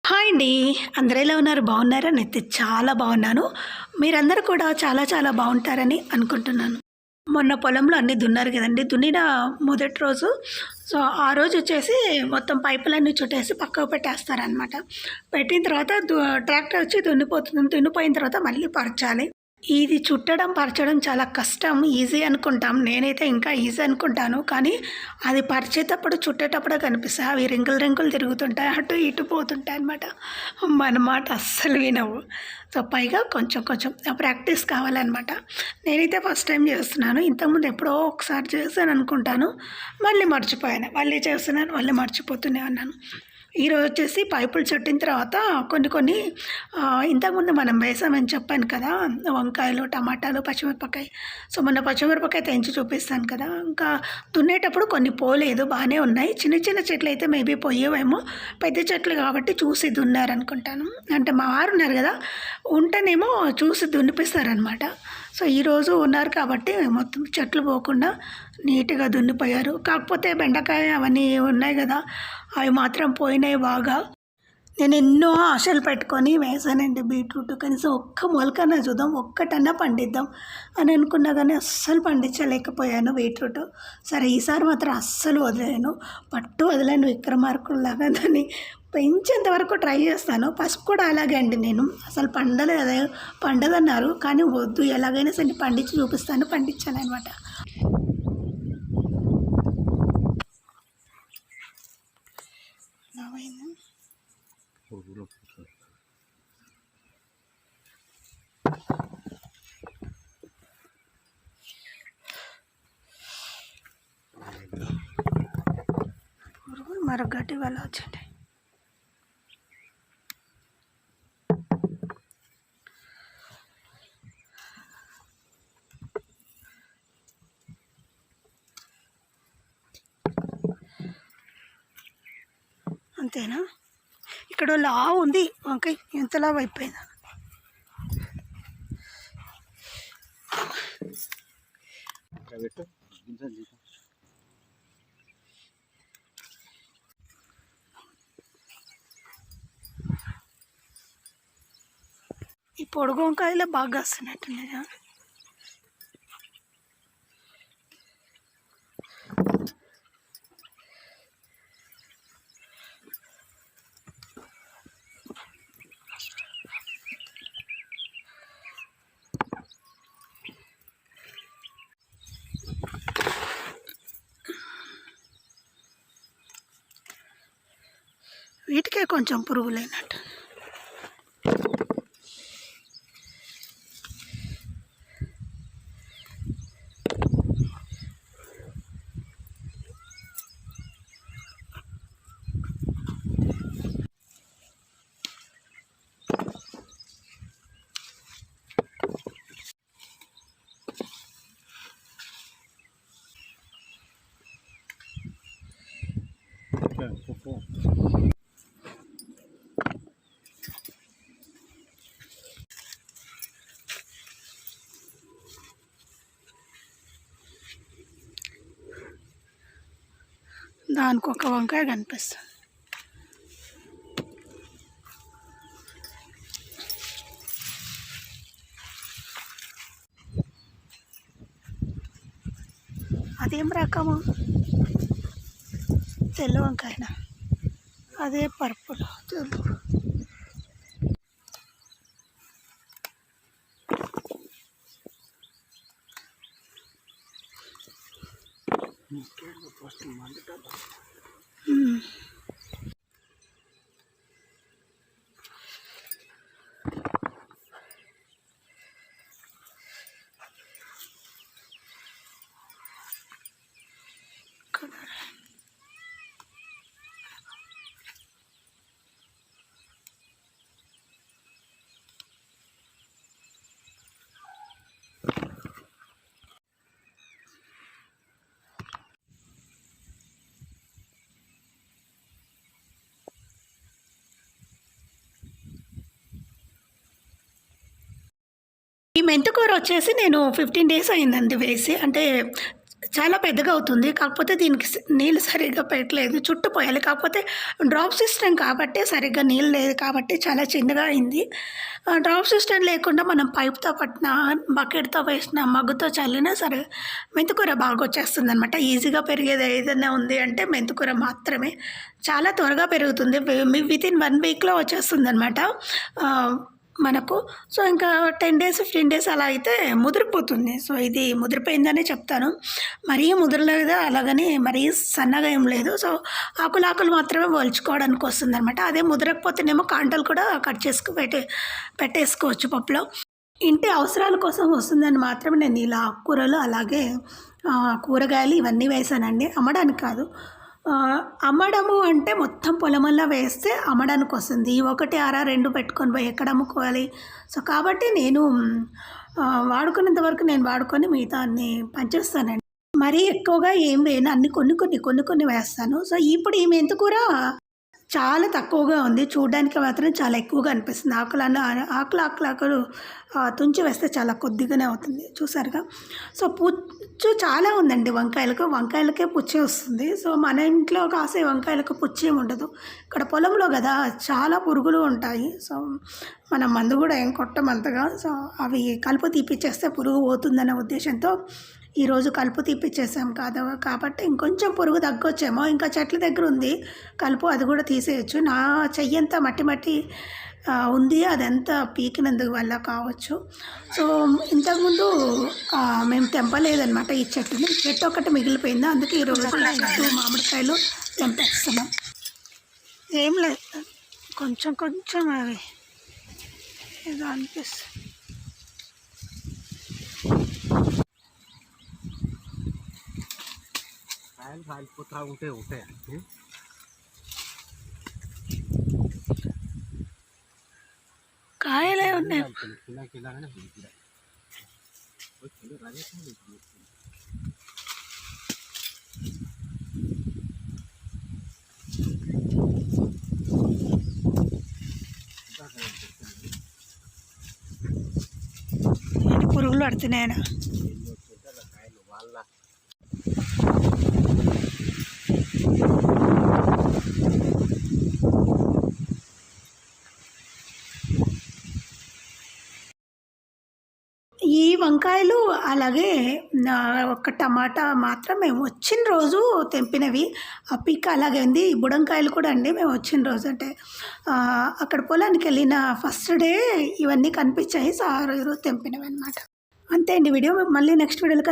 Hi అండి. అందరూ ఎలా ఉన్నారు? బాగున్నారా? నేనైతే చాలా బాగున్నాను. మీరందరూ కూడా చాలా చాలా బాగుంటారని అనుకుంటున్నాను. మొన్న పొలంలో అన్నీ దున్నారు కదండీ! దున్నిన మొదటి రోజు ఆ రోజొచ్చేసి మొత్తం పైపులన్నీ చుట్టేసి పక్కకు పెట్టేస్తారనమాట. పెట్టిన తర్వాత ట్రాక్టర్ వచ్చి దున్నిపోతుంది. దున్నిపోయిన తర్వాత మళ్ళీ పరచాలి. ఇది చుట్టడం, పరచడం చాలా కష్టం. ఈజీ అనుకుంటాం. నేనైతే ఇంకా ఈజీ అనుకుంటాను. కానీ అది పరిచేటప్పుడు, చుట్టేటప్పుడే కనిపిస్తాయి. అవి రింగులు రింగులు తిరుగుతుంటాయి. అటు ఇటు పోతుంటాయనమాట. మన మాట అస్సలు వినవు. పైగా కొంచెం కొంచెం ప్రాక్టీస్ కావాలనమాట. నేనైతే ఫస్ట్ టైం చేస్తున్నాను. ఇంతకుముందు ఎప్పుడో ఒకసారి చేశాననుకుంటాను. మళ్ళీ మర్చిపోయాను. మళ్ళీ చేస్తున్నాను, మళ్ళీ మర్చిపోతూనే ఉన్నాను. ఈరోజు వచ్చేసి పైపులు చుట్టిన తర్వాత కొన్ని కొన్ని ఇంతకుముందు మనం వేసామని చెప్పాను కదా! వంకాయలు, టమాటాలు, పచ్చిమిరపకాయ. మొన్న పచ్చిమిరపకాయ తెంచి చూపిస్తాను కదా! ఇంకా దున్నేటప్పుడు కొన్ని పోలేదు, బాగానే ఉన్నాయి. చిన్న చిన్న చెట్లు అయితే మేబీ పోయేవేమో. పెద్ద చెట్లు కాబట్టి చూసి దున్నారనుకుంటాను. అంటే మా వారు ఉన్నారు కదా! ఉంటేనేమో చూసి దున్నిపిస్తారనమాట. ఈరోజు ఉన్నారు కాబట్టి మొత్తం చెట్లు పోకుండా నీట్‌గా దున్నిపోయారు. కాకపోతే బెండకాయ అవన్నీ ఉన్నాయి కదా! అవి మాత్రం పోయినాయి బాగా. నేను ఎన్నో ఆశలు పెట్టుకొని వేసానండి బీట్రూట్. కనీసం ఒక్క మొలకన్నా చూద్దాం, ఒక్కటన్నా పండిద్దాం అని అనుకున్నా కానీ అస్సలు పండించలేకపోయాను బీట్రూట్. సరే ఈసారి మాత్రం అస్సలు వదిలేయను. పట్టు వదలను విక్రమార్కుడిలాగా దాన్ని పెంచేంత వరకు ట్రై చేస్తాను. పసుపు కూడా అలాగే అండి. నేను అసలు పండదన్నారు కానీ వద్దు, ఎలాగైనా సరే పండించి చూపిస్తాను, పండించాననమాట. పురుగులు మరొకటి వల్ల వచ్చండి. అంతేనా? ఇక్కడ లావు ఉంది వంకాయ, ఎంత లావు అయిపోయిందా? ఈ పొడుగు వంకాయలే బాగా వస్తున్నట్టున్నాయా? వీటికే కొంచెం పురుగులేనట్టు. దానికి ఒక వంకాయ కనిపిస్తుంది. అదేం రకము? తెల్ల వంకాయనా? అదే పర్పుల్ తెలుగు. ఈ మెంతికూర వచ్చేసి నేను 15 డేస్ అయిందండి వేసి. అంటే చాలా పెద్దగా అవుతుంది. కాకపోతే దీనికి నీళ్ళు సరిగ్గా పెట్టలేదు. చుట్టూ పోయాలి. కాకపోతే డ్రాప్ సిస్టమ్ కాబట్టి సరిగ్గా నీళ్ళు లేదు కాబట్టి చాలా చిన్నగా అయింది. డ్రాప్ సిస్టమ్ లేకుండా మనం పైప్‌తో పట్టినా, బకెట్‌తో వేసినా, మగ్గుతో చల్లినా సరే మెంతికూర బాగొచ్చేస్తుందనమాట. ఈజీగా పెరిగేది ఏదైనా ఉంది అంటే మెంతికూర మాత్రమే. చాలా త్వరగా పెరుగుతుంది. వితిన్ 1 వీక్‌లో వచ్చేస్తుందనమాట. మనకు. సో, ఇంకా 10 డేస్, 15 డేస్ అలా అయితే ముదిరిపోతుంది. సో, ఇది ముదిరిపోయిందనే చెప్తాను. మరీ ముదరలేదు, అలాగని మరీ సన్నగా ఏం లేదు. సో, ఆకులు మాత్రమే ఒలుచుకోవడానికి వస్తుందనమాట. అదే ముదరకపోతేనేమో కాంటలు కూడా కట్ చేసుకు పెట్టేసుకోవచ్చు పప్పులో. ఇంటి అవసరాల కోసం వస్తుందని మాత్రమే నేను ఇలా ఆకుకూరలు అలాగే కూరగాయలు ఇవన్నీ వేశానండి. అమ్మడానికి కాదు. అమ్మడము అంటే మొత్తం పొలమల్లా వేస్తే అమ్మడానికొస్తుంది. ఈ 1 అర 2 పెట్టుకొని పోయి ఎక్కడ అమ్ముకోవాలి? సో, కాబట్టి నేను వాడుకున్నంత వరకు నేను వాడుకొని మిగతా అన్నీ పంచేస్తానండి. మరీ ఎక్కువగా ఏం వేయను. అన్నీ కొన్ని వేస్తాను. సో, ఇప్పుడు ఈ మెంతికూర చాలా తక్కువగా ఉంది. చూడ్డానికి మాత్రం చాలా ఎక్కువగా అనిపిస్తుంది. ఆకులు తుంచి వేస్తే చాలా కొద్దిగానే అవుతుంది. చూసారుగా? సో, పుచ్చు చాలా ఉందండి వంకాయలకే పుచ్చే వస్తుంది. సో, మన ఇంట్లో కాసే వంకాయలకు పుచ్చేం ఉండదు. ఇక్కడ పొలంలో గదా! చాలా పురుగులు ఉంటాయి. సో, మనం మందు గూడా ఏం కొట్టం అంతగా. సో, అవి కలుపు తీపిచ్చేస్తే పురుగు పోతుందనే ఉద్దేశంతో ఈరోజు కలుపు తీపిచ్చేసాం కాబట్టి ఇంకొంచెం పురుగు తగ్గొచ్చేమో. ఇంకా చెట్ల దగ్గర ఉంది కలుపు, అది కూడా తీసేయొచ్చు. నా చెయ్యంతా మట్టి ఉంది. అదంతా పీకినందుకు వల్ల కావచ్చు. సో, ఇంతకుముందు మేము తెంపలేదనమాట ఈ చెట్టుని. చెట్టు ఒకటి మిగిలిపోయింది. అందుకే ఈరోజు చెట్టు మామిడికాయలు తెంపేస్తున్నాం. ఏం లేదు, కొంచెం అవి ఏదో అనిపిస్తుంది. కాయలు ఉంటాయి. కాయలే ఉన్నాయి. పురుగులు పడుతున్నాయన. ఈ వంకాయలు అలాగే ఒక టమాటా మాత్రం మేము వచ్చిన రోజు తెంపినవి. ఆ పిక్ అలాగే ఉంది. ఈ బుడంకాయలు కూడా అండి మేము వచ్చిన రోజు అంటే అక్కడ పొలానికి వెళ్ళిన ఫస్ట్ డే ఇవన్నీ కనిపించాయి. సో, ఆ రోజు తెంపినవి అనమాట. అంతే అండి వీడియో. మళ్ళీ నెక్స్ట్ వీడియోలో